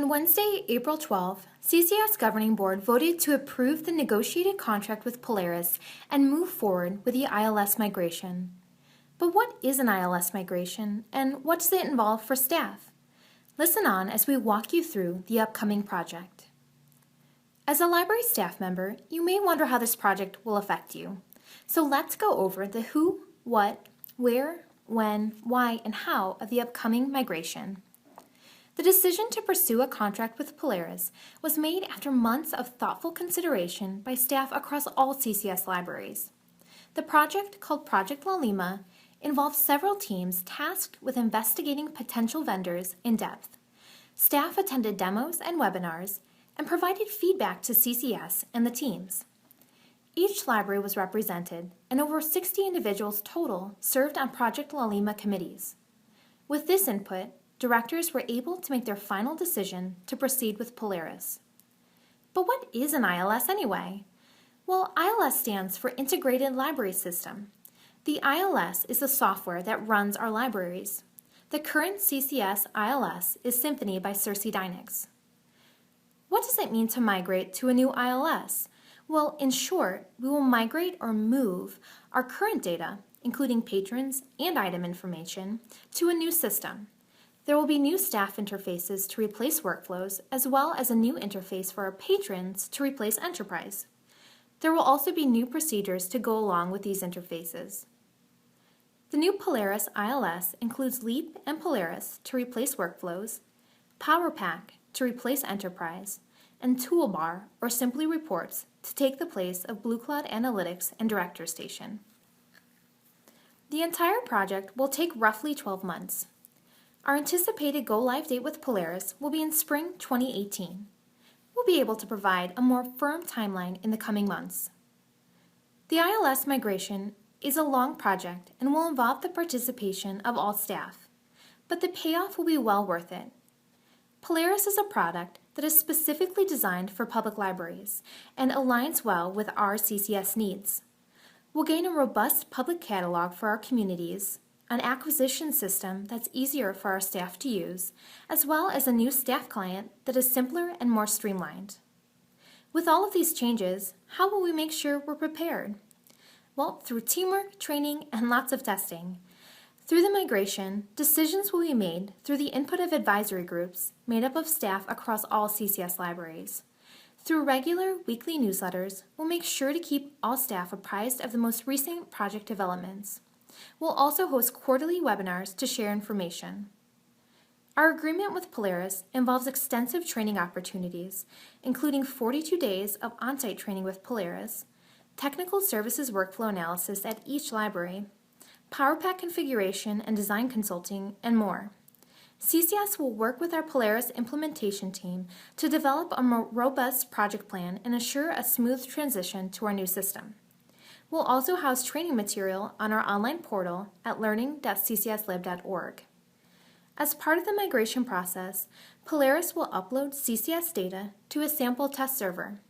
On Wednesday, April 12, CCS Governing Board voted to approve the negotiated contract with Polaris and move forward with the ILS migration. But what is an ILS migration, and what does it involve for staff? Listen on as we walk you through the upcoming project. As a library staff member, you may wonder how this project will affect you. So let's go over the who, what, where, when, why, and how of the upcoming migration. The decision to pursue a contract with Polaris was made after months of thoughtful consideration by staff across all CCS libraries. The project, called Project La Lima, involved several teams tasked with investigating potential vendors in depth. Staff attended demos and webinars and provided feedback to CCS and the teams. Each library was represented, and over 60 individuals total served on Project La Lima committees. With this input, directors were able to make their final decision to proceed with Polaris. But what is an ILS anyway? Well, ILS stands for Integrated Library System. The ILS is the software that runs our libraries. The current CCS ILS is Symphony by Circe Dynix. What does it mean to migrate to a new ILS? Well, in short, we will migrate or move our current data, including patrons and item information, to a new system. There will be new staff interfaces to replace workflows, as well as a new interface for our patrons to replace Enterprise. There will also be new procedures to go along with these interfaces. The new Polaris ILS includes Leap and Polaris to replace workflows, PowerPack to replace Enterprise, and Toolbar, or simply Reports, to take the place of Blue Cloud Analytics and Director Station. The entire project will take roughly 12 months. Our anticipated go-live date with Polaris will be in spring 2018. We'll be able to provide a more firm timeline in the coming months. The ILS migration is a long project and will involve the participation of all staff, but the payoff will be well worth it. Polaris is a product that is specifically designed for public libraries and aligns well with our CCS needs. We'll gain a robust public catalog for our communities, an acquisition system that's easier for our staff to use, as well as a new staff client that is simpler and more streamlined. With all of these changes, how will we make sure we're prepared? Well, through teamwork, training, and lots of testing. Through the migration, decisions will be made through the input of advisory groups made up of staff across all CCS libraries. Through regular weekly newsletters, we'll make sure to keep all staff apprised of the most recent project developments. We'll also host quarterly webinars to share information. Our agreement with Polaris involves extensive training opportunities, including 42 days of on-site training with Polaris, technical services workflow analysis at each library, PowerPack configuration and design consulting, and more. CCS will work with our Polaris implementation team to develop a more robust project plan and ensure a smooth transition to our new system. We'll also house training material on our online portal at learning.ccslib.org. As part of the migration process, Polaris will upload CCS data to a sample test server.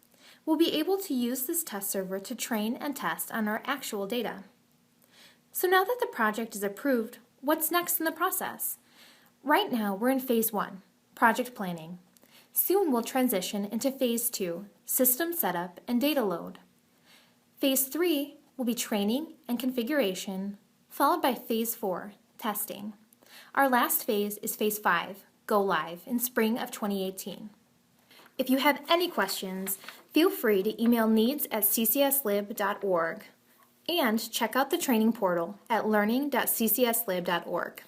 We'll be able to use this test server to train and test on our actual data. So now that the project is approved, what's next in the process? Right now, we're in Phase 1, Project Planning. Soon we'll transition into Phase 2, System Setup and Data Load. Phase 3 will be training and configuration, followed by Phase 4, testing. Our last phase is Phase 5, Go Live, in spring of 2018. If you have any questions, feel free to email needs@ccslib.org and check out the training portal at learning.ccslib.org.